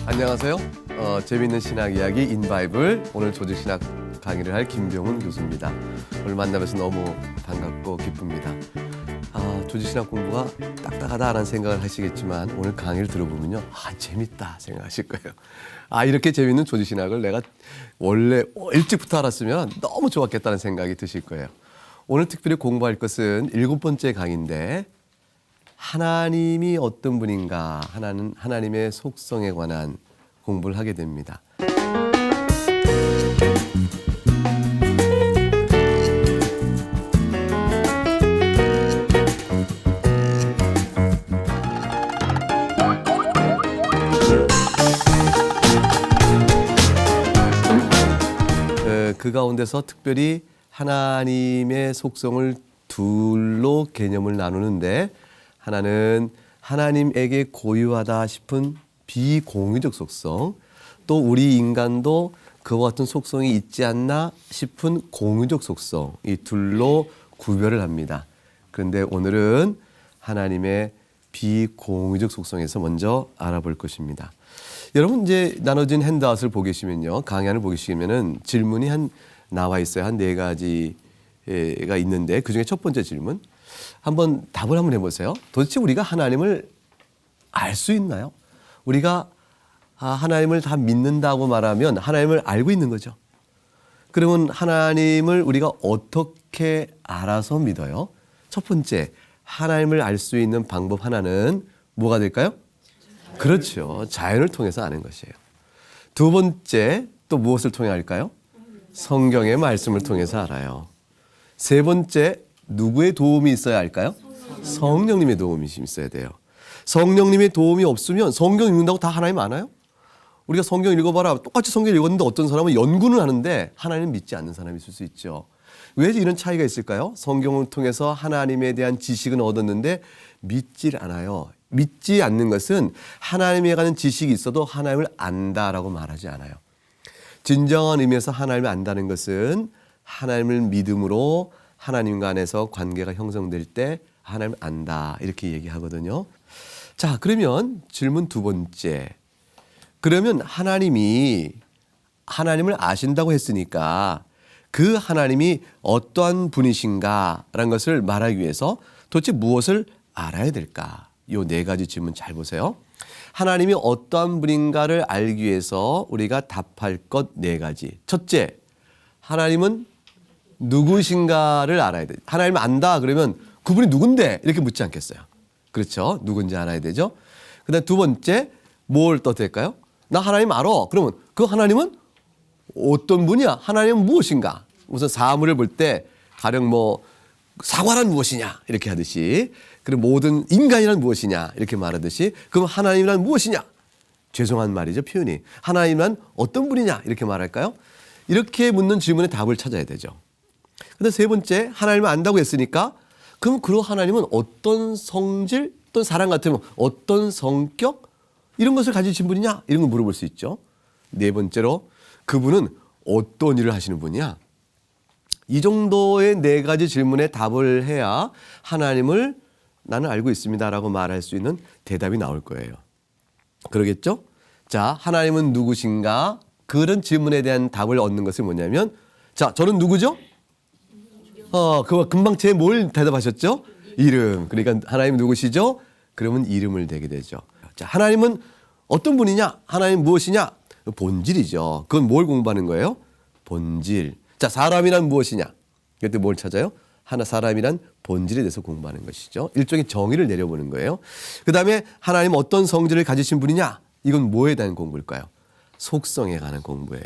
안녕하세요. 재미있는 신학 이야기 인바이블 오늘 조직신학 강의를 할 김병훈 교수입니다. 오늘 만나뵈서 너무 반갑고 기쁩니다. 조직신학 공부가 딱딱하다라는 생각을 하시겠지만 오늘 강의를 들어보면요. 재밌다 생각하실 거예요. 이렇게 재밌는 조직신학을 내가 원래 일찍부터 알았으면 너무 좋았겠다는 생각이 드실 거예요. 오늘 특별히 공부할 것은 7번째 강의인데 하나님이 어떤 분인가 하나님의 속성에 관한 공부를 하게 됩니다. 그 가운데서 특별히 하나님의 속성을 둘로 개념을 나누는데 하나는 하나님에게 고유하다 싶은 비공유적 속성, 또 우리 인간도 그와 같은 속성이 있지 않나 싶은 공유적 속성, 이 둘로 구별을 합니다. 그런데 오늘은 하나님의 비공유적 속성에서 먼저 알아볼 것입니다. 여러분 이제 나눠진 핸드아웃을 보고 계시면요, 강의안을 보고 계시면은 질문이 나와 있어요. 한 4가지가 있는데 그 중에 첫 번째 질문. 답을 한번 해보세요. 도대체 우리가 하나님을 알 수 있나요? 우리가 하나님을 다 믿는다고 말하면 하나님을 알고 있는 거죠. 그러면 하나님을 우리가 어떻게 알아서 믿어요? 첫 번째, 하나님을 알 수 있는 방법 하나는 뭐가 될까요? 그렇죠. 자연을 통해서 아는 것이에요. 두 번째, 또 무엇을 통해 알까요? 성경의 말씀을 통해서 알아요. 세 번째, 누구의 도움이 있어야 할까요? 성령님의 도움이 있어야 돼요. 성령님의 도움이 없으면 성경 읽는다고 다 하나님 아나요? 우리가 성경 읽어봐라. 똑같이 성경 읽었는데 어떤 사람은 연구는 하는데 하나님 믿지 않는 사람이 있을 수 있죠. 왜 이런 차이가 있을까요? 성경을 통해서 하나님에 대한 지식은 얻었는데 믿질 않아요. 믿지 않는 것은 하나님에 관한 지식이 있어도 하나님을 안다라고 말하지 않아요. 진정한 의미에서 하나님을 안다는 것은 하나님을 믿음으로 하나님과 안에서 관계가 형성될 때 하나님을 안다 이렇게 얘기하거든요. 자, 그러면 질문 두 번째. 그러면 하나님을 아신다고 했으니까 그 하나님이 어떠한 분이신가라는 것을 말하기 위해서 도대체 무엇을 알아야 될까? 이 4가지 질문 잘 보세요. 하나님이 어떠한 분인가를 알기 위해서 우리가 답할 것 4가지. 첫째, 하나님은 누구신가를 알아야 돼. 하나님을 안다 그러면 그분이 누군데? 이렇게 묻지 않겠어요. 그렇죠. 누군지 알아야 되죠. 그다음 두 번째, 뭘 또 될까요? 나 하나님 알아. 그러면 그 하나님은 어떤 분이야? 하나님은 무엇인가? 우선 사물을 볼 때 가령 사과란 무엇이냐? 이렇게 하듯이 그리고 모든 인간이란 무엇이냐? 이렇게 말하듯이 그럼 하나님이란 무엇이냐? 죄송한 말이죠. 표현이. 하나님은 어떤 분이냐? 이렇게 말할까요? 이렇게 묻는 질문에 답을 찾아야 되죠. 근데 세 번째, 하나님을 안다고 했으니까 그럼 그 하나님은 어떤 성질, 어떤 사람 같으면 어떤 성격 이런 것을 가지신 분이냐? 이런 걸 물어볼 수 있죠. 네 번째로 그분은 어떤 일을 하시는 분이야? 이 정도의 4가지 질문에 답을 해야 하나님을 나는 알고 있습니다라고 말할 수 있는 대답이 나올 거예요. 그러겠죠? 자, 하나님은 누구신가? 그런 질문에 대한 답을 얻는 것이 뭐냐면 자, 저는 누구죠? 그거 금방 제 뭘 대답하셨죠? 이름. 그러니까 하나님 누구시죠? 그러면 이름을 대게 되죠. 자, 하나님은 어떤 분이냐? 하나님 무엇이냐? 본질이죠. 그건 뭘 공부하는 거예요? 본질. 자, 사람이란 무엇이냐? 이때 뭘 찾아요? 사람이란 본질에 대해서 공부하는 것이죠. 일종의 정의를 내려보는 거예요. 그 다음에 하나님 어떤 성질을 가지신 분이냐? 이건 뭐에 대한 공부일까요? 속성에 관한 공부예요.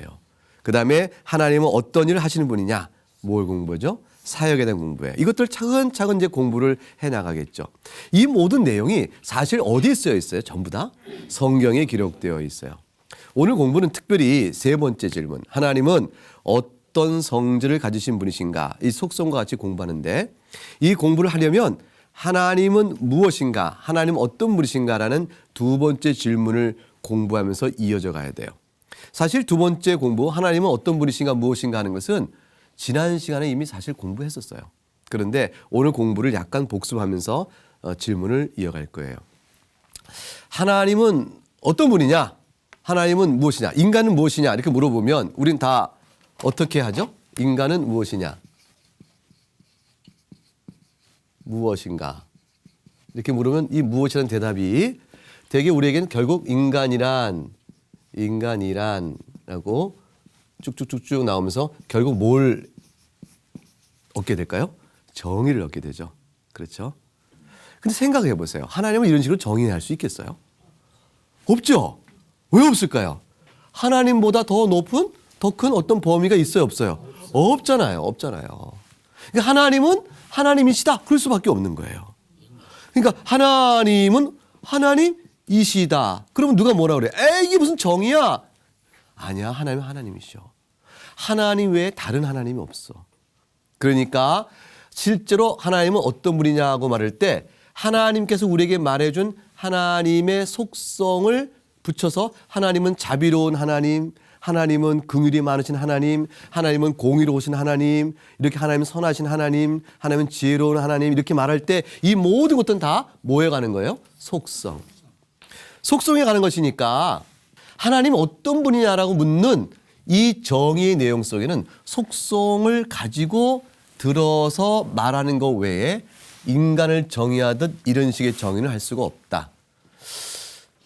그 다음에 하나님은 어떤 일을 하시는 분이냐? 뭘 공부죠? 사역에 대한 공부예요. 이것들 차근차근 이제 공부를 해나가겠죠. 이 모든 내용이 사실 어디에 쓰여 있어요? 전부 다 성경에 기록되어 있어요. 오늘 공부는 특별히 세 번째 질문. 하나님은 어떤 성질을 가지신 분이신가? 이 속성과 같이 공부하는데 이 공부를 하려면 하나님은 무엇인가? 하나님은 어떤 분이신가라는 두 번째 질문을 공부하면서 이어져 가야 돼요. 사실 두 번째 공부, 하나님은 어떤 분이신가 무엇인가 하는 것은 지난 시간에 이미 사실 공부했었어요. 그런데 오늘 공부를 약간 복습하면서 질문을 이어갈 거예요. 하나님은 어떤 분이냐? 하나님은 무엇이냐? 인간은 무엇이냐? 이렇게 물어보면 우린 다 어떻게 하죠? 인간은 무엇이냐? 무엇인가? 이렇게 물으면 이 무엇이라는 대답이 되게 우리에게는 결국 인간이란라고 쭉쭉쭉쭉 나오면서 결국 뭘 얻게 될까요? 정의를 얻게 되죠. 그렇죠? 근데 생각해 보세요. 하나님은 이런 식으로 정의할 수 있겠어요? 없죠? 왜 없을까요? 하나님보다 더 높은, 더 큰 어떤 범위가 있어요? 없어요? 없잖아요. 그러니까 하나님은 하나님이시다. 그럴 수밖에 없는 거예요. 그러니까 하나님은 하나님이시다. 그러면 누가 뭐라 그래? 에이, 이게 무슨 정의야? 아니야. 하나님은 하나님이셔. 하나님 외에 다른 하나님이 없어. 그러니까 실제로 하나님은 어떤 분이냐고 말할 때 하나님께서 우리에게 말해준 하나님의 속성을 붙여서 하나님은 자비로운 하나님, 하나님은 긍휼이 많으신 하나님, 하나님은 공의로우신 하나님, 이렇게 하나님은 선하신 하나님, 하나님은 지혜로운 하나님 이렇게 말할 때 이 모든 것들은 다 뭐에 가는 거예요? 속성. 속성에 가는 것이니까 하나님 어떤 분이냐라고 묻는 이 정의의 내용 속에는 속성을 가지고 들어서 말하는 것 외에 인간을 정의하듯 이런 식의 정의는 할 수가 없다.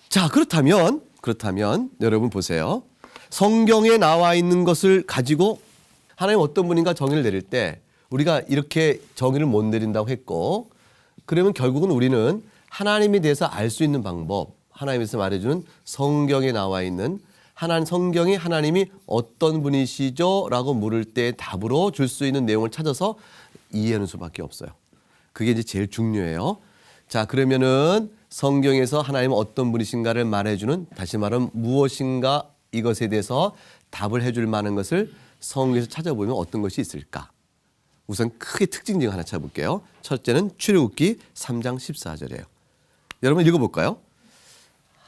자, 그렇다면 여러분 보세요. 성경에 나와 있는 것을 가지고 하나님 어떤 분인가 정의를 내릴 때 우리가 이렇게 정의를 못 내린다고 했고, 그러면 결국은 우리는 하나님에 대해서 알 수 있는 방법, 하나님에서 말해주는 성경에 나와 있는 성경이 하나님이 어떤 분이시죠? 라고 물을 때 답으로 줄 수 있는 내용을 찾아서 이해하는 수밖에 없어요. 그게 이제 제일 중요해요. 자, 그러면은 성경에서 하나님은 어떤 분이신가를 말해주는, 다시 말하면 무엇인가 이것에 대해서 답을 해줄 만한 것을 성경에서 찾아보면 어떤 것이 있을까? 우선 크게 특징 하나 찾아볼게요. 첫째는 출애굽기 3장 14절이에요. 여러분 읽어볼까요?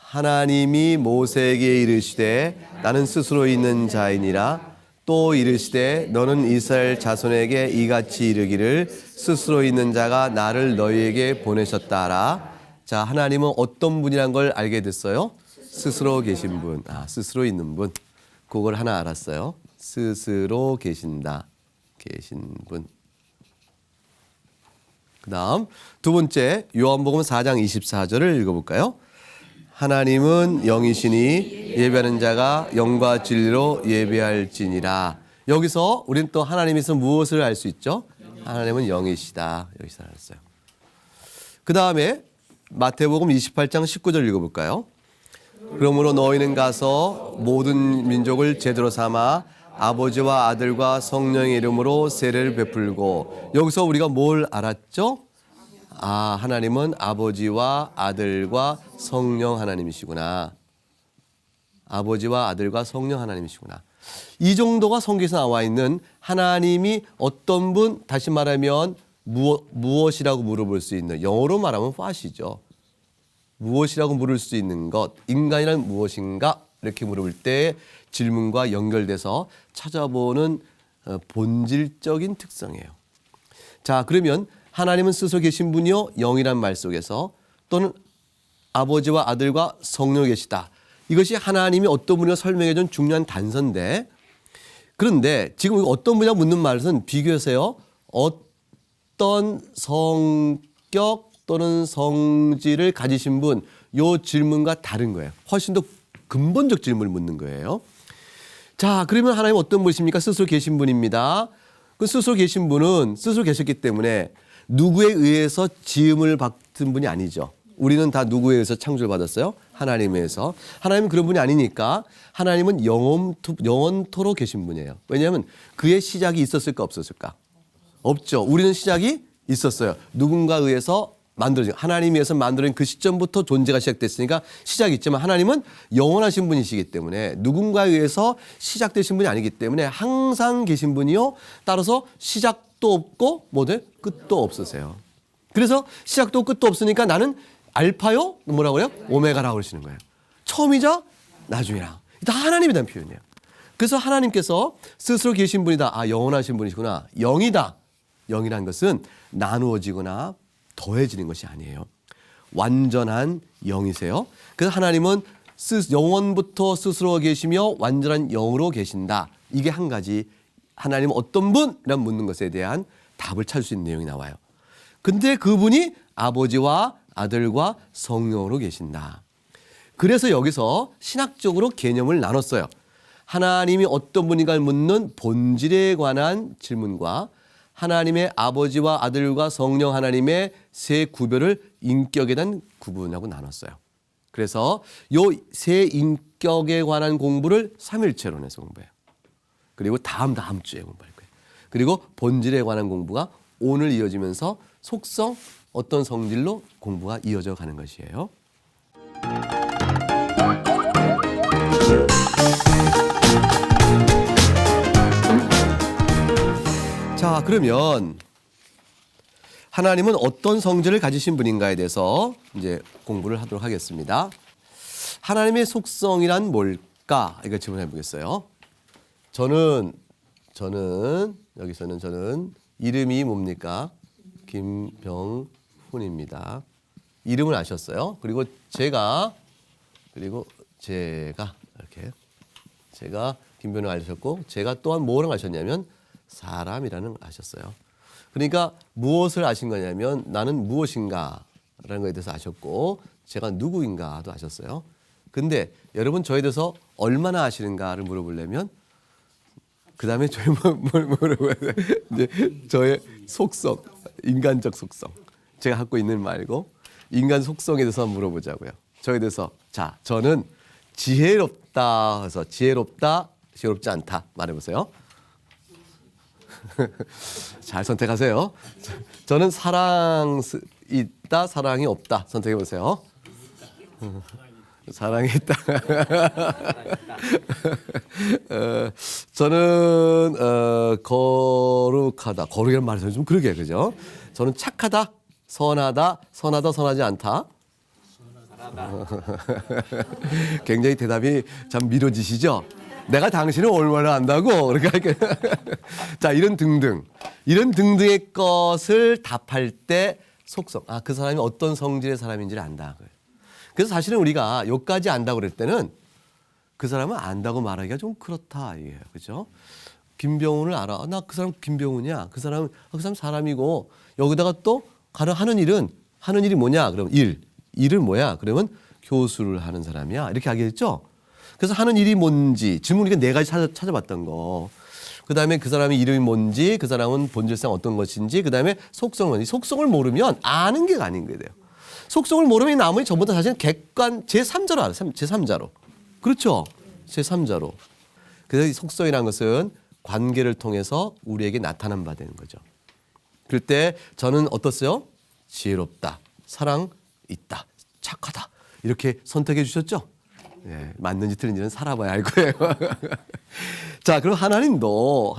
하나님이 모세에게 이르시되 나는 스스로 있는 자이니라. 또 이르시되 너는 이스라엘 자손에게 이같이 이르기를 스스로 있는 자가 나를 너희에게 보내셨다 하라. 자, 하나님은 어떤 분이란 걸 알게 됐어요? 스스로 계신 분. 스스로 있는 분. 그걸 하나 알았어요. 스스로 계신다. 계신 분. 그 다음 두 번째 요한복음 4장 24절을 읽어볼까요? 하나님은 영이시니 예배하는 자가 영과 진리로 예배할지니라. 여기서 우리는 또 하나님에서 무엇을 알 수 있죠? 하나님은 영이시다. 여기서 알았어요. 그 다음에 마태복음 28장 19절 읽어볼까요? 그러므로 너희는 가서 모든 민족을 제대로 삼아 아버지와 아들과 성령의 이름으로 세례를 베풀고, 여기서 우리가 뭘 알았죠? 하나님은 아버지와 아들과 성령 하나님이시구나. 아버지와 아들과 성령 하나님이시구나. 이 정도가 성경에서 나와 있는 하나님이 어떤 분, 다시 말하면 무엇이라고 물어볼 수 있는, 영어로 말하면 what이죠. 무엇이라고 물을 수 있는 것, 인간이란 무엇인가 이렇게 물어볼 때 질문과 연결돼서 찾아보는 본질적인 특성이에요. 자, 그러면 하나님은 스스로 계신 분이요 영이란 말 속에서, 또는 아버지와 아들과 성령이 계시다. 이것이 하나님이 어떤 분이라 설명해 준 중요한 단서인데, 그런데 지금 어떤 분이라고 묻는 말은 비교하세요. 어떤 성격 또는 성질을 가지신 분, 이 질문과 다른 거예요. 훨씬 더 근본적 질문을 묻는 거예요. 자, 그러면 하나님 어떤 분이십니까? 스스로 계신 분입니다. 그 스스로 계신 분은 스스로 계셨기 때문에 누구에 의해서 지음을 받은 분이 아니죠. 우리는 다 누구에 의해서 창조를 받았어요? 하나님에 의해서. 하나님은 그런 분이 아니니까 하나님은 영원토록 계신 분이에요. 왜냐하면 그의 시작이 있었을까 없었을까? 없죠. 우리는 시작이 있었어요. 누군가에 의해서 만들어진 하나님에서 만들어진 그 시점부터 존재가 시작됐으니까 시작이 있지만 하나님은 영원하신 분이시기 때문에 누군가에 의해서 시작되신 분이 아니기 때문에 항상 계신 분이요. 따라서 시작도 없고 뭐든 끝도 없으세요. 그래서 시작도 끝도 없으니까 나는 알파요 뭐라고요? 오메가라고 그러시는 거예요. 처음이자 나중이라. 다 하나님에 대한 표현이에요. 그래서 하나님께서 스스로 계신 분이다. 아, 영원하신 분이시구나. 영이다. 영이라는 것은 나누어지거나 더해지는 것이 아니에요. 완전한 영이세요. 그래서 하나님은 영원부터 스스로 계시며 완전한 영으로 계신다. 이게 한 가지 하나님은 어떤 분이란 묻는 것에 대한 답을 찾을 수 있는 내용이 나와요. 근데 그분이 아버지와 아들과 성령으로 계신다. 그래서 여기서 신학적으로 개념을 나눴어요. 하나님이 어떤 분인가를 묻는 본질에 관한 질문과 하나님의 아버지와 아들과 성령 하나님의 세 구별을 인격에 대한 구분하고 나눴어요. 그래서 요 세 인격에 관한 공부를 3일체론에서 공부해요. 그리고 다음 주에 공부할 거예요. 그리고 본질에 관한 공부가 오늘 이어지면서 속성, 어떤 성질로 공부가 이어져 가는 것이에요. 자, 그러면 하나님은 어떤 성질을 가지신 분인가에 대해서 이제 공부를 하도록 하겠습니다. 하나님의 속성이란 뭘까? 이거 질문해 보겠어요. 저는 여기서는 저는 이름이 뭡니까? 김병훈입니다. 이름을 아셨어요? 그리고 제가 이렇게 제가 김병훈을 아셨고 제가 또한 뭐를 아셨냐면 사람이라는 걸 아셨어요. 그러니까 무엇을 아신 거냐면 나는 무엇인가라는 것에 대해서 아셨고 제가 누구인가도 아셨어요. 근데 여러분 저에 대해서 얼마나 아시는가를 물어보려면 그 다음에 저희 뭘 물어봐야 돼? 이제 저의 속성, 인간적 속성. 제가 갖고 있는 말고 인간 속성에 대해서 물어보자고요. 저에 대해서 자, 저는 지혜롭다 해서 지혜롭다, 지혜롭지 않다 말해보세요. 잘 선택하세요. 저는 사랑 있다, 사랑이 없다 선택해 보세요. 사랑이 있다. 저는 거룩하다. 거룩이라는 말이 좀 그러게 그죠? 저는 착하다, 선하다, 선하지 않다. 굉장히 대답이 참 미뤄지시죠? 내가 당신을 얼마나 안다고 그렇게 자 이런 등등의 것을 답할 때 속성 그 사람이 어떤 성질의 사람인지를 안다. 그래서 사실은 우리가 여기까지 안다고 그럴 때는 그 사람은 안다고 말하기가 좀 그렇다 이게요, 그렇죠? 김병훈을 알아. 나 그 사람 김병훈이야. 그 사람 사람이고 여기다가 또 하는 일이 뭐냐? 그럼 일은 뭐야? 그러면 교수를 하는 사람이야. 이렇게 하겠죠? 그래서 하는 일이 뭔지 질문이니까 네 가지 찾아봤던 거. 그다음에 그 사람의 이름이 뭔지, 그 사람은 본질상 어떤 것인지, 그다음에 속성은 뭔지. 속성을 모르면 아는 게 아닌 거예요. 속성을 모르면 나머지 전부 다 사실은 제3자로 알아요. 제3자로. 그렇죠? 제3자로. 그래서 이 속성이라는 것은 관계를 통해서 우리에게 나타난 바 되는 거죠. 그럴 때 저는 어떻어요? 지혜롭다, 사랑 있다, 착하다. 이렇게 선택해 주셨죠? 네, 맞는지 틀린지는 살아봐야 알 거예요. 자, 그럼 하나님도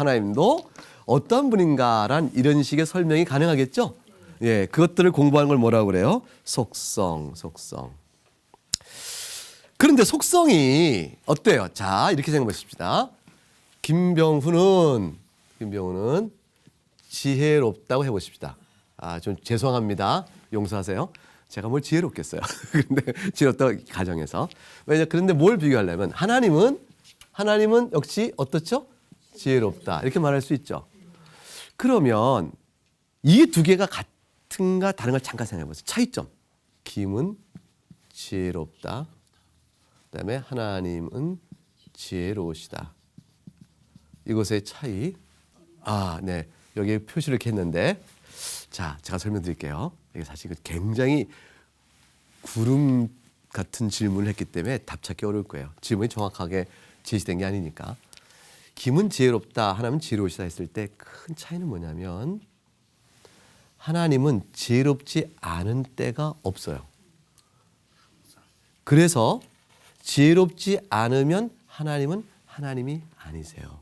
어떤 분인가란 이런 식의 설명이 가능하겠죠? 예, 그것들을 공부하는 걸 뭐라고 그래요? 속성. 그런데 속성이 어때요? 자, 이렇게 생각해 보십시다. 김병훈은 지혜롭다고 해보십시다. 좀 죄송합니다. 용서하세요. 제가 뭘 지혜롭겠어요. 그런데 지혜롭다고 가정해서. 그런데 뭘 비교하려면 하나님은 역시 어떻죠? 지혜롭다. 이렇게 말할 수 있죠. 그러면 이 두 개가 같은가 다른가 잠깐 생각해 보세요. 차이점. 김은 지혜롭다. 그다음에 하나님은 지혜로우시다. 이것의 차이. 네. 여기 표시를 이렇게 했는데 자, 제가 설명드릴게요. 이게 사실 굉장히 구름 같은 질문을 했기 때문에 답 찾기 어려울 거예요. 질문이 정확하게 제시된 게 아니니까. 김은 지혜롭다, 하나님은 지혜로우시다 했을 때 큰 차이는 뭐냐면 하나님은 지혜롭지 않은 때가 없어요. 그래서 지혜롭지 않으면 하나님은 하나님이 아니세요.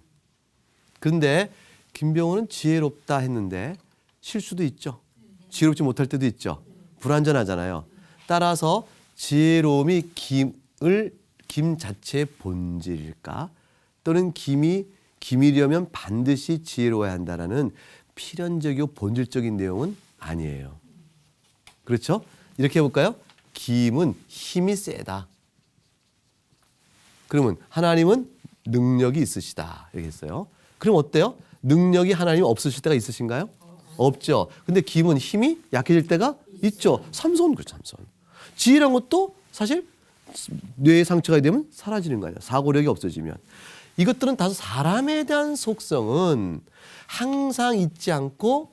그런데 김병호는 지혜롭다 했는데 실수도 있죠. 지혜롭지 못할 때도 있죠. 불완전하잖아요. 따라서 지혜로움이 김 자체의 본질일까? 또는 김이려면 반드시 지혜로워야 한다라는 필연적이고 본질적인 내용은 아니에요. 그렇죠? 이렇게 해볼까요? 김은 힘이 세다. 그러면 하나님은 능력이 있으시다. 이렇게 했어요. 그럼 어때요? 능력이 하나님 없으실 때가 있으신가요? 없죠. 근데 김은 힘이 약해질 때가 있죠. 삼손, 그렇죠. 삼손. 지혜란 것도 사실 뇌에 상처가 되면 사라지는 거예요. 사고력이 없어지면. 이것들은 다소 사람에 대한 속성은 항상 있지 않고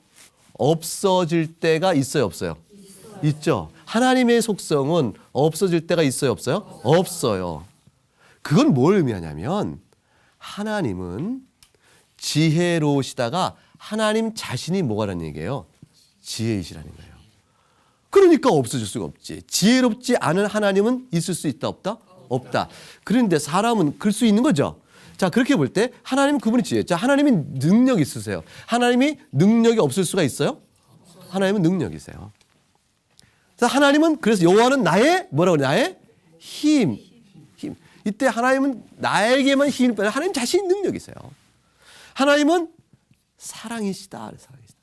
없어질 때가 있어요, 없어요? 있죠. 하나님의 속성은 없어질 때가 있어요, 없어요? 없어요. 그건 뭘 의미하냐면 하나님은 지혜로우시다가 하나님 자신이 뭐가라는 얘기예요? 지혜이시라는 거예요. 그러니까 없어질 수가 없지. 지혜롭지 않은 하나님은 있을 수 있다, 없다? 없다. 그런데 사람은 그럴 수 있는 거죠. 자, 그렇게 볼 때 하나님 그분이 지혜. 자, 하나님이 능력이 있으세요. 하나님이 능력이 없을 수가 있어요? 하나님은 능력이세요. 자, 하나님은 그래서 여호와는 나의 뭐라고 그래? 나의 힘. 이때 하나님은 나에게만 힘을 빼는 하나님 자신이 능력이세요. 하나님은 사랑이시다. 사랑이시다.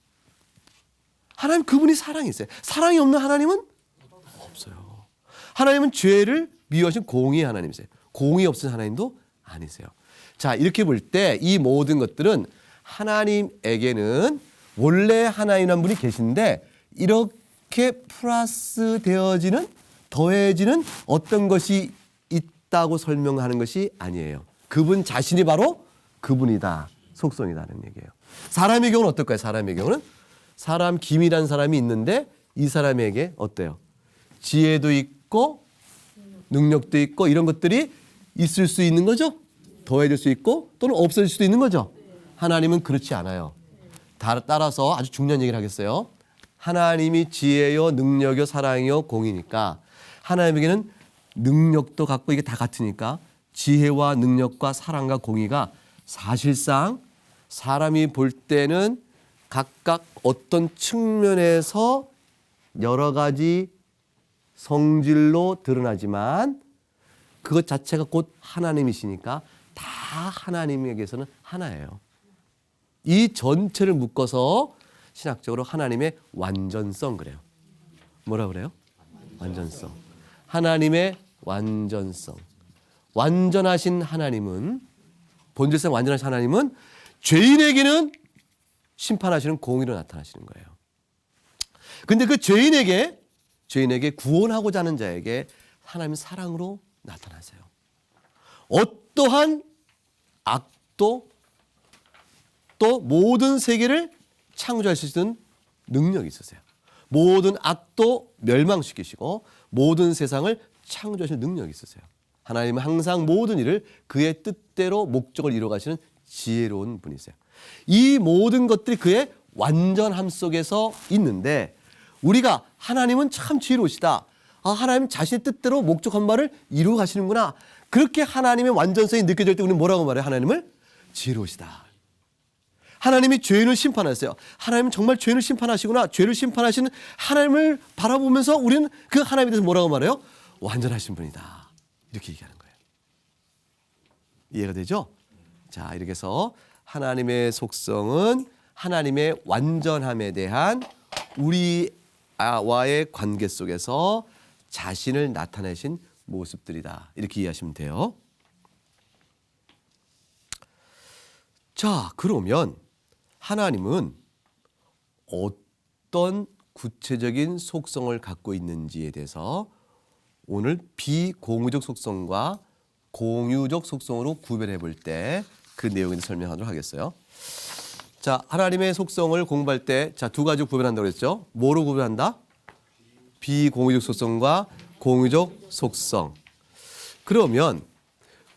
하나님 그분이 사랑이세요. 사랑이 없는 하나님은 없어요. 하나님은 죄를 미워하신 공의의 하나님이세요. 공의 없으신 하나님도 아니세요. 자, 이렇게 볼 때 이 모든 것들은 하나님에게는 원래 하나님이라는 분이 계신데 이렇게 플러스 되어지는 더해지는 어떤 것이 있다고 설명하는 것이 아니에요. 그분 자신이 바로 그분이다. 속성이다는 얘기예요. 사람의 경우는 어떨까요? 사람의 경우는 사람 김이라는 사람이 있는데 이 사람에게 어때요? 지혜도 있고 능력도 있고 이런 것들이 있을 수 있는 거죠. 더해질 수 있고 또는 없어질 수도 있는 거죠. 하나님은 그렇지 않아요. 따라서 아주 중요한 얘기를 하겠어요. 하나님이 지혜요 능력이요 사랑이요 공이니까 하나님에게는 능력도 갖고 이게 다 같으니까 지혜와 능력과 사랑과 공의가 사실상 사람이 볼 때는 각각 어떤 측면에서 여러 가지 성질로 드러나지만 그것 자체가 곧 하나님이시니까 다 하나님에게서는 하나예요. 이 전체를 묶어서 신학적으로 하나님의 완전성 그래요. 뭐라 그래요? 완전성. 하나님의 완전성. 완전하신 하나님은 본질상 완전하신 하나님은 죄인에게는 심판하시는 공의로 나타나시는 거예요. 근데 그 죄인에게 구원하고자 하는 자에게 하나님은 사랑으로 나타나세요. 어떠한 악도 또 모든 세계를 창조할 수 있는 능력이 있으세요. 모든 악도 멸망시키시고 모든 세상을 창조하시는 능력이 있으세요. 하나님은 항상 모든 일을 그의 뜻대로 목적을 이루어가시는 지혜로운 분이세요. 이 모든 것들이 그의 완전함 속에서 있는데 우리가 하나님은 참 지혜로우시다. 아, 하나님 자신의 뜻대로 목적한 바를 이루어가시는구나. 그렇게 하나님의 완전성이 느껴질 때 우리는 뭐라고 말해요? 하나님을 지혜로우시다. 하나님이 죄인을 심판하세요. 하나님은 정말 죄인을 심판하시구나. 죄를 심판하시는 하나님을 바라보면서 우리는 그 하나님에 대해서 뭐라고 말해요? 완전하신 분이다. 이렇게 얘기하는 거예요. 이해가 되죠? 자, 이렇게 해서 하나님의 속성은 하나님의 완전함에 대한 우리와의 관계 속에서 자신을 나타내신 모습들이다. 이렇게 이해하시면 돼요. 자, 그러면 하나님은 어떤 구체적인 속성을 갖고 있는지에 대해서 오늘 비공유적 속성과 공유적 속성으로 구별해 볼 때 그 내용에 대해서 설명하도록 하겠어요. 자, 하나님의 속성을 공부할 때 자, 두 가지 구별한다고 그랬죠. 뭐로 구별한다? 비공유적 속성과 공유적 속성. 그러면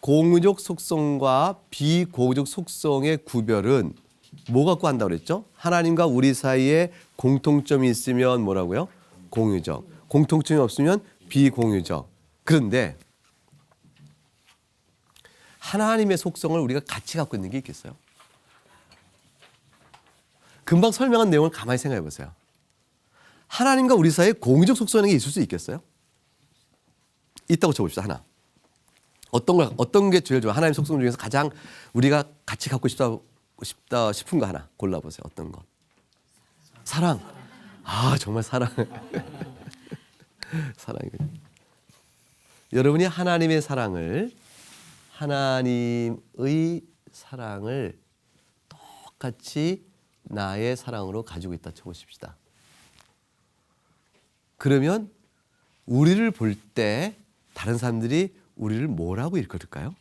공유적 속성과 비공유적 속성의 구별은 뭐 갖고 한다고 그랬죠? 하나님과 우리 사이의 공통점이 있으면 뭐라고요? 공유적. 공통점이 없으면 비공유적. 그런데 하나님의 속성을 우리가 같이 갖고 있는 게 있겠어요? 금방 설명한 내용을 가만히 생각해 보세요. 하나님과 우리 사이에 공유적 속성이 있을 수 있겠어요? 있다고 쳐봅시다. 하나. 어떤 게 제일 좋아? 하나님의 속성 중에서 가장 우리가 같이 갖고 싶다 싶은 거 하나 골라보세요. 어떤 거? 사랑. 아, 정말 사랑. 사랑이군요. 여러분이 하나님의 사랑을 똑같이 나의 사랑으로 가지고 있다 쳐보십시다. 그러면 우리를 볼 때 다른 사람들이 우리를 뭐라고 일컬을까요?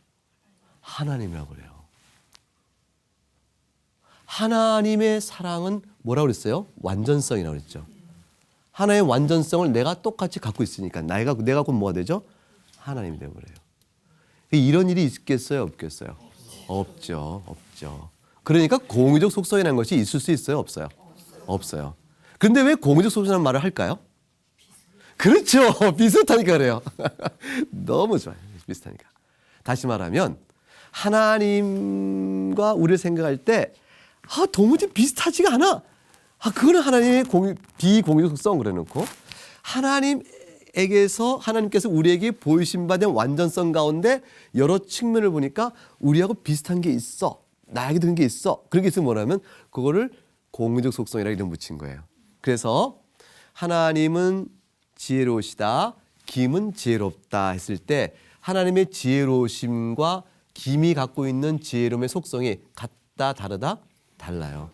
하나님이라고 그래요. 하나님의 사랑은 뭐라고 그랬어요? 완전성이라고 그랬죠. 하나의 완전성을 내가 똑같이 갖고 있으니까 내가 곧 뭐가 되죠? 하나님이 되어버려요. 이런 일이 있겠어요? 없겠어요? 없죠. 그러니까 공유적 속성이라는 것이 있을 수 있어요? 없어요? 없어요. 그런데 왜 공유적 속성이라는 말을 할까요? 그렇죠. 비슷하니까 그래요. 너무 좋아요. 비슷하니까. 다시 말하면 하나님과 우리를 생각할 때 도무지 비슷하지가 않아. 그거는 하나님의 비공유적 속성 그래놓고 하나님께서 우리에게 보이신 바 된 완전성 가운데 여러 측면을 보니까 우리하고 비슷한 게 있어. 나에게 드는 게 있어. 그렇게 해서 뭐라면 그거를 공유적 속성이라고 이름 붙인 거예요. 그래서 하나님은 지혜로우시다, 김은 지혜롭다 했을 때 하나님의 지혜로우심과 김이 갖고 있는 지혜로움의 속성이 같다, 다르다? 달라요.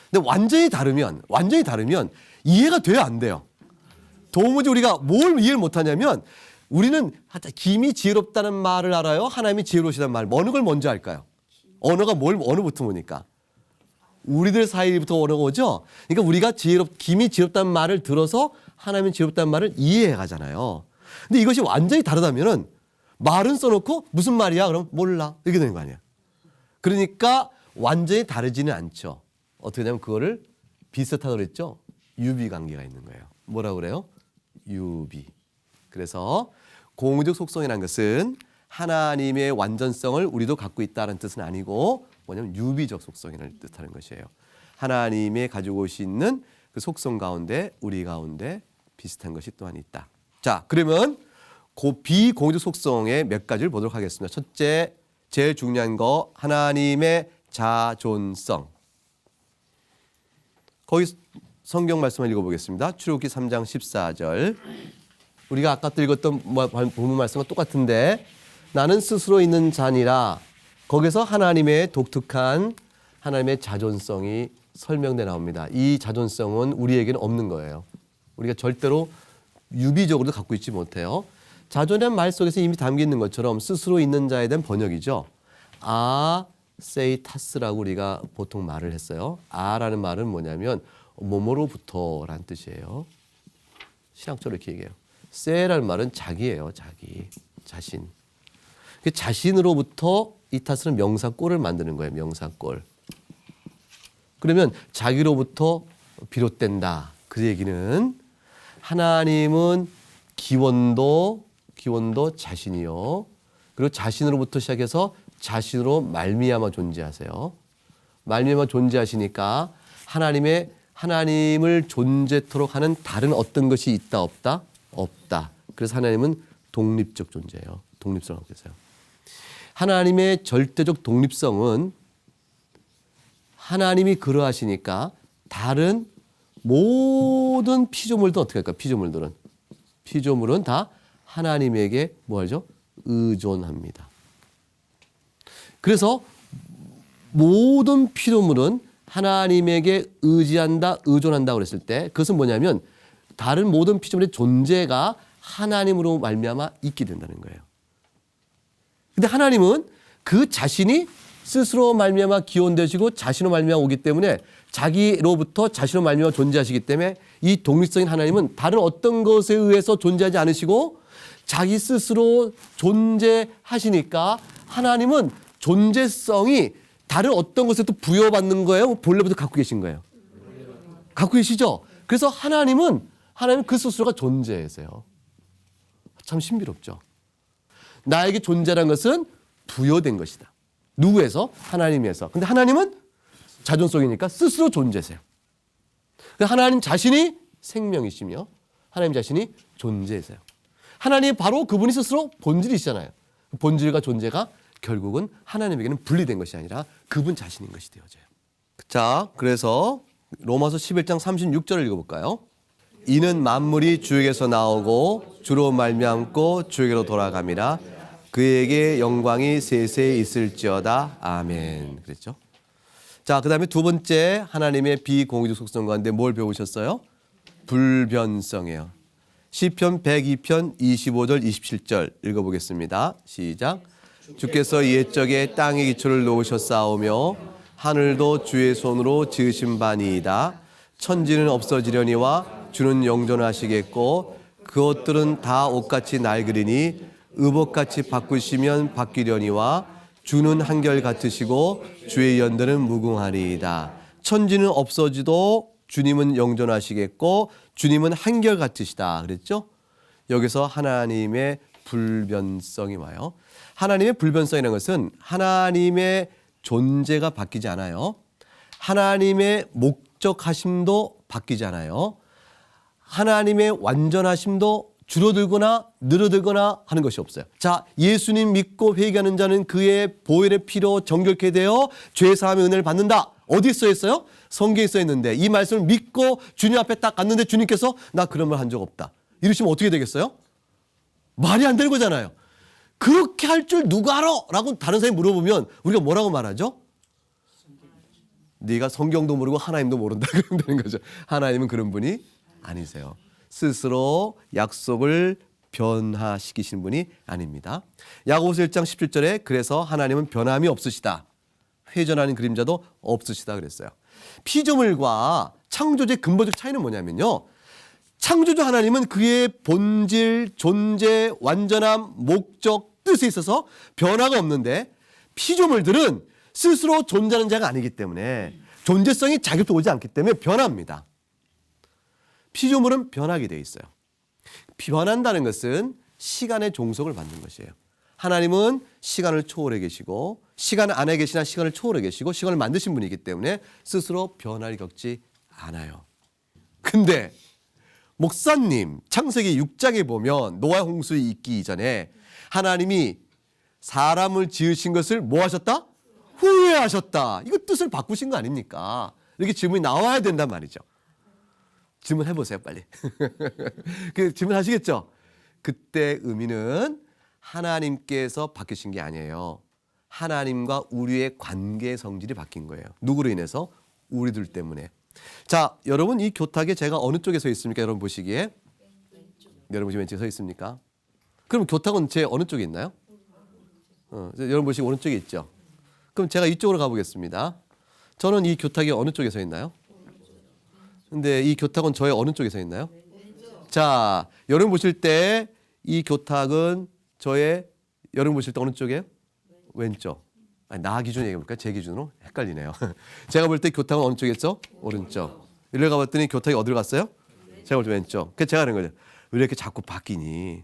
근데 완전히 다르면 이해가 돼요, 안 돼요? 도무지 우리가 뭘 이해를 못하냐면 우리는 김이 지혜롭다는 말을 알아요? 하나님이 지혜로우시다는 말. 어느 걸 먼저 할까요? 언어가 어느부터 오니까? 우리들 사이부터 언어가 오죠? 그러니까 우리가 김이 지혜롭다는 말을 들어서 하나님이 지혜롭다는 말을 이해해 가잖아요. 근데 이것이 완전히 다르다면은 말은 써놓고 무슨 말이야? 그럼 몰라. 이렇게 되는 거 아니야. 그러니까 완전히 다르지는 않죠. 어떻게 되냐면 그거를 비슷하다고 그랬죠? 유비 관계가 있는 거예요. 뭐라고 그래요? 유비. 그래서 공유적 속성이라는 것은 하나님의 완전성을 우리도 갖고 있다는 뜻은 아니고 뭐냐면 유비적 속성이라는 뜻하는 것이에요. 하나님의 가지고 오시는 그 속성 가운데 우리 가운데 비슷한 것이 또한 있다. 자, 그러면 비공유적 속성의 몇 가지를 보도록 하겠습니다. 첫째, 제일 중요한 거 하나님의 자존성. 거기 성경 말씀을 읽어보겠습니다. 출애굽기 3장 14절. 우리가 아까 읽었던 본문 말씀과 똑같은데 나는 스스로 있는 자니라. 거기서 하나님의 독특한 하나님의 자존성이 설명돼 나옵니다. 이 자존성은 우리에게는 없는 거예요. 우리가 절대로 유비적으로도 갖고 있지 못해요. 자존이라는 말 속에서 이미 담겨 있는 것처럼 스스로 있는 자에 대한 번역이죠. 세이타스라고 우리가 보통 말을 했어요. 라는 말은 뭐냐면 뭐뭐로부터라는 뜻이에요. 신학적으로 이렇게 얘기해요. 세라는 말은 자기예요. 자신. 자신으로부터 이타스는 명사꼴을 만드는 거예요. 명사꼴. 그러면 자기로부터 비롯된다. 그 얘기는 하나님은 기원도 자신이요. 그리고 자신으로부터 시작해서 자신으로 말미암아 존재하세요. 말미암아 존재하시니까 하나님을 존재토록 하는 다른 어떤 것이 있다 없다? 없다. 그래서 하나님은 독립적 존재예요. 독립성을 갖고 계세요. 하나님의 절대적 독립성은 하나님이 그러하시니까 다른 모든 피조물도 어떻게 할까? 피조물은 다 하나님에게 뭐하죠? 의존합니다. 그래서 모든 피조물은 하나님에게 의존한다 그랬을 때 그것은 뭐냐면 다른 모든 피조물의 존재가 하나님으로 말미암아 있게 된다는 거예요. 근데 하나님은 그 자신이 스스로 말미암아 기원되시고 자신으로 말미암아 오기 때문에 자기로부터 자신으로 말미암아 존재하시기 때문에 이 독립성인 하나님은 다른 어떤 것에 의해서 존재하지 않으시고 자기 스스로 존재하시니까 하나님은 존재성이 다른 어떤 것에 또 부여받는 거예요? 본래부터 갖고 계신 거예요? 갖고 계시죠? 그래서 하나님 그 스스로가 존재해서요. 참 신비롭죠. 나에게 존재라는 것은 부여된 것이다. 누구에서? 하나님에서. 근데 하나님은 자존성이니까 스스로 존재세요. 하나님 자신이 생명이시며 하나님 자신이 존재세요. 하나님 바로 그분이 스스로 본질이시잖아요. 본질과 존재가 결국은 하나님에게는 분리된 것이 아니라 그분 자신인 것이 되어져요. 자, 그래서 로마서 11장 36절을 읽어볼까요? 이는 만물이 주에게서 나오고 주로 말미암고 주에게로 돌아감이라 그에게 영광이 세세히 있을지어다. 아멘. 그랬죠? 자, 그 다음에 두 번째 하나님의 비공유적 속성 가운데 뭘 배우셨어요? 불변성이에요. 시편 102편 25절 27절 읽어보겠습니다. 시작. 주께서 옛적에 땅의 기초를 놓으셨사오며 하늘도 주의 손으로 지으신 바니이다. 천지는 없어지려니와 주는 영존하시겠고 그것들은 다 옷같이 낡으리니 의복같이 바꾸시면 바뀌려니와 주는 한결같으시고 주의 연대는 무궁하리이다. 천지는 없어지도 주님은 영존하시겠고 주님은 한결같으시다. 그랬죠? 여기서 하나님의 불변성이 와요. 하나님의 불변성이라는 것은 하나님의 존재가 바뀌지 않아요. 하나님의 목적하심도 바뀌지 않아요. 하나님의 완전하심도 줄어들거나 늘어들거나 하는 것이 없어요. 자, 예수님 믿고 회개하는 자는 그의 보혈의 피로 정결케 되어 죄사함의 은혜를 받는다. 어디 써 있어요? 성경에 써 있는데 이 말씀을 믿고 주님 앞에 딱 갔는데 주님께서 나 그런 말 한 적 없다. 이러시면 어떻게 되겠어요? 말이 안 되는 거잖아요. 그렇게 할 줄 누가 알아? 라고 다른 사람이 물어보면 우리가 뭐라고 말하죠? 네가 성경도 모르고 하나님도 모른다. 그러면 되는 거죠. 하나님은 그런 분이 아니세요. 스스로 약속을 변화시키시는 분이 아닙니다. 야고보서 1장 17절에 그래서 하나님은 변함이 없으시다. 회전하는 그림자도 없으시다 그랬어요. 피조물과 창조주의 근본적 차이는 뭐냐면요. 창조주 하나님은 그의 본질, 존재, 완전함, 목적, 뜻에 있어서 변화가 없는데 피조물들은 스스로 존재하는 자가 아니기 때문에 존재성이 자격도 오지 않기 때문에 변합니다. 피조물은 변하게 돼 있어요. 변한다는 것은 시간의 종속을 받는 것이에요. 하나님은 시간을 초월해 계시고 시간 안에 계시나 시간을 초월해 계시고 시간을 만드신 분이기 때문에 스스로 변화를 겪지 않아요. 근데 목사님 창세기 6장에 보면 노아 홍수에 있기 이전에 하나님이 사람을 지으신 것을 뭐 하셨다? 후회하셨다. 이거 뜻을 바꾸신 거 아닙니까? 이렇게 질문이 나와야 된단 말이죠. 질문해 보세요, 빨리. 그 질문하시겠죠? 그때 의미는 하나님께서 바뀌신 게 아니에요. 하나님과 우리의 관계의 성질이 바뀐 거예요. 누구로 인해서? 우리들 때문에. 자, 여러분 이 교탁에 제가 어느 쪽에 서 있습니까? 여러분 보시기에. 여러분 지금 왼쪽에 서 있습니까? 그럼 교탁은 제 어느 쪽에 있나요? 여러분 보시기 오른쪽에 있죠? 그럼 제가 이쪽으로 가보겠습니다. 저는 이 교탁이 어느 쪽에 서 있나요? 근데 이 교탁은 저의 어느 쪽에 서 있나요? 자, 여러분 보실 때 이 교탁은 여러분 보실 때 어느 쪽이에요? 왼쪽. 아니, 나 기준으로 얘기해볼까요? 제 기준으로? 헷갈리네요. 제가 볼 때 교탁은 어느 쪽에 있어? 오른쪽. 이리로 가봤더니 교탁이 어디로 갔어요? 제가 볼 때 왼쪽. 그래서 제가 하는 거죠. 왜 이렇게 자꾸 바뀌니?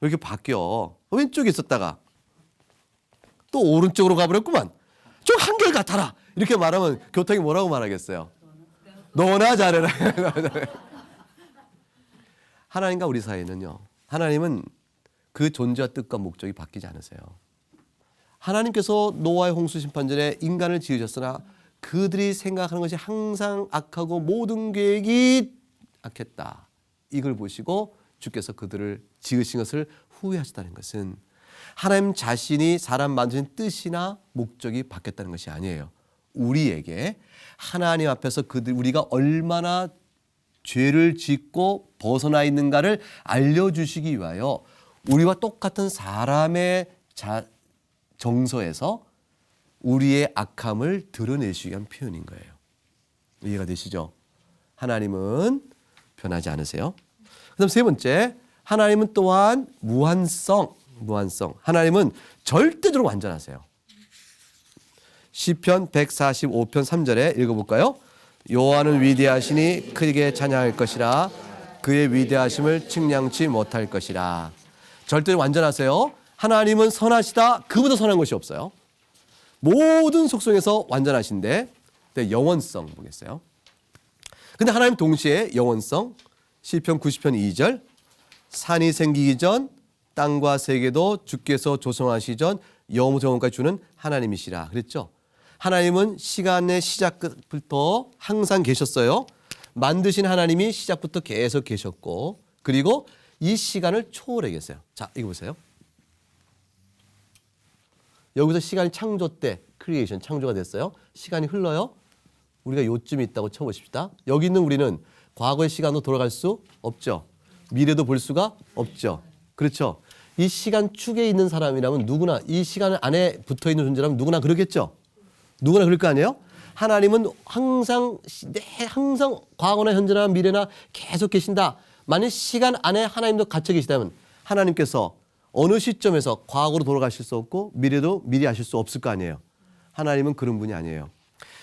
왜 이렇게 바뀌어? 왼쪽에 있었다가 또 오른쪽으로 가버렸구만. 좀 한결 같아라. 이렇게 말하면 교탁이 뭐라고 말하겠어요? 너나 잘해라. 하나님과 우리 사이는요. 하나님은 그 존재와 뜻과 목적이 바뀌지 않으세요. 하나님께서 노아의 홍수 심판 전에 인간을 지으셨으나 그들이 생각하는 것이 항상 악하고 모든 계획이 악했다. 이걸 보시고 주께서 그들을 지으신 것을 후회하셨다는 것은 하나님 자신이 사람 만드신 뜻이나 목적이 바뀌었다는 것이 아니에요. 우리에게 하나님 앞에서 우리가 얼마나 죄를 짓고 벗어나 있는가를 알려주시기 위하여 우리와 똑같은 사람의 정서에서 우리의 악함을 드러내시기 위한 표현인 거예요. 이해가 되시죠? 하나님은 변하지 않으세요. 그다음 세 번째, 하나님은 또한 무한성. 하나님은 절대적으로 완전하세요. 시편 145편 3절에 읽어볼까요? 여호와는 위대하시니 크게 찬양할 것이라. 그의 위대하심을 측량치 못할 것이라. 절대로 완전하세요. 하나님은 선하시다. 그보다 선한 것이 없어요. 모든 속성에서 완전하신데 영원성 보겠어요. 근데 하나님 동시에 영원성, 시편 90편 2절, 산이 생기기 전 땅과 세계도 주께서 조성하시기 전 영원부터 영원까지 주는 하나님이시라 그랬죠. 하나님은 시간의 시작부터 항상 계셨어요. 만드신 하나님이 시작부터 계속 계셨고, 그리고 이 시간을 초월해 계세요. 자, 이거 보세요. 여기서 시간이 창조 때 크리에이션, 창조가 됐어요. 시간이 흘러요. 우리가 요쯤 있다고 쳐보십시다. 여기 있는 우리는 과거의 시간으로 돌아갈 수 없죠. 미래도 볼 수가 없죠. 그렇죠. 이 시간 축에 있는 사람이라면 누구나, 이 시간 안에 붙어있는 존재라면 누구나 그러겠죠. 누구나 그럴 거 아니에요? 하나님은 항상 과거나 현재나 미래나 계속 계신다. 만약 시간 안에 하나님도 갇혀 계시다면 하나님께서 어느 시점에서 과거로 돌아가실 수 없고 미래도 미리 아실 수 없을 거 아니에요. 하나님은 그런 분이 아니에요.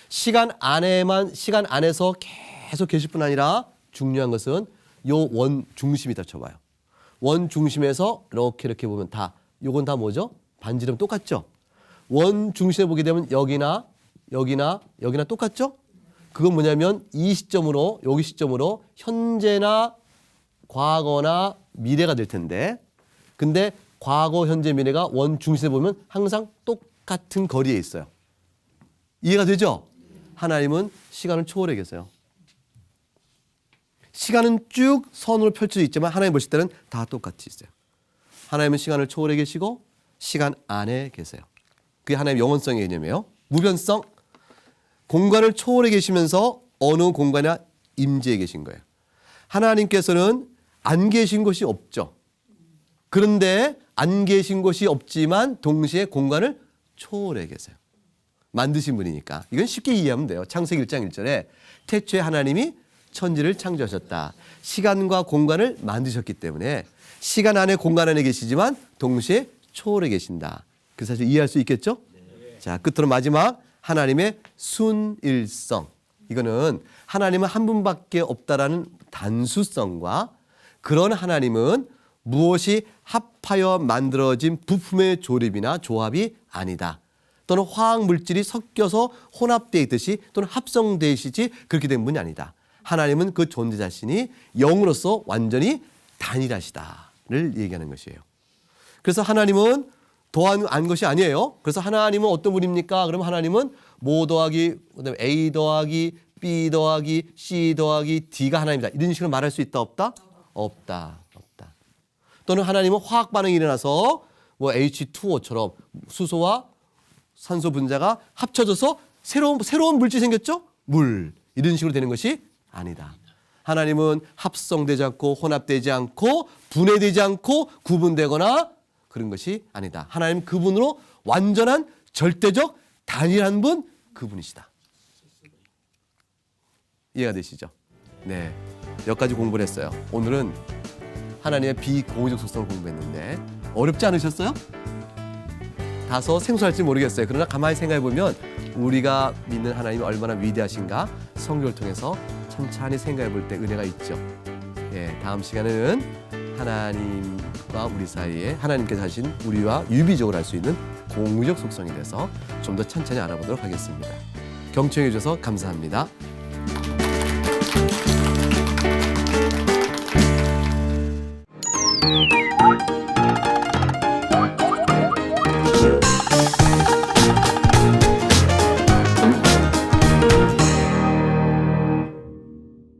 시간 안에서 계속 계실 뿐 아니라 중요한 것은 요 원 중심이다 쳐봐요. 원 중심에서 이렇게 보면 다, 요건 다 뭐죠? 반지름 똑같죠? 원 중심에 보게 되면 여기나 똑같죠? 그건 뭐냐면 이 시점으로, 여기 시점으로 현재나 과거나 미래가 될 텐데, 근데 과거, 현재, 미래가 원 중심에 보면 항상 똑같은 거리에 있어요. 이해가 되죠? 하나님은 시간을 초월해 계세요. 시간은 쭉 선으로 펼쳐져 있지만 하나님 보실 때는 다 똑같이 있어요. 하나님은 시간을 초월해 계시고 시간 안에 계세요. 그게 하나님의 영원성의 개념이에요. 무변성, 공간을 초월해 계시면서 어느 공간이나 임재해 계신 거예요. 하나님께서는 안 계신 곳이 없죠. 그런데 안 계신 곳이 없지만 동시에 공간을 초월해 계세요. 만드신 분이니까. 이건 쉽게 이해하면 돼요. 창세기 1장 1절에 태초에 하나님이 천지를 창조하셨다. 시간과 공간을 만드셨기 때문에 시간 안에 공간 안에 계시지만 동시에 초월해 계신다. 그 사실 이해할 수 있겠죠? 네. 자, 끝으로 마지막 하나님의 순일성. 이거는 하나님은 한 분밖에 없다라는 단수성과 그런 하나님은 무엇이 합하여 만들어진 부품의 조립이나 조합이 아니다. 또는 화학 물질이 섞여서 혼합되어 있듯이 또는 합성되어 있듯이 그렇게 된 분이 아니다. 하나님은 그 존재 자신이 영으로서 완전히 단일하시다를 얘기하는 것이에요. 그래서 하나님은 더한 것이 아니에요. 그래서 하나님은 어떤 분입니까? 그러면 하나님은 모 더하기 그다음에 A 더하기 B 더하기 C 더하기 D가 하나님이다. 이런 식으로 말할 수 있다 없다? 없다. 또는 하나님은 화학 반응이 일어나서 뭐 H2O처럼 수소와 산소 분자가 합쳐져서 새로운 물질이 생겼죠? 물. 이런 식으로 되는 것이 아니다. 하나님은 합성되지 않고 혼합되지 않고 분해되지 않고 구분되거나 그런 것이 아니다. 하나님 그분으로 완전한 절대적 단일한 분 그분이시다. 이해가 되시죠? 네. 여기까지 공부를 했어요. 오늘은 하나님의 비공의적 속성을 공부했는데 어렵지 않으셨어요? 다소 생소할지 모르겠어요. 그러나 가만히 생각해 보면 우리가 믿는 하나님이 얼마나 위대하신가 성경을 통해서 천천히 생각해 볼 때 은혜가 있죠. 예, 다음 시간에는 하나님과 우리 사이에 하나님께서 하신 우리와 유비적으로 할 수 있는 공의적 속성에 대해서 좀 더 천천히 알아보도록 하겠습니다. 경청해 주셔서 감사합니다.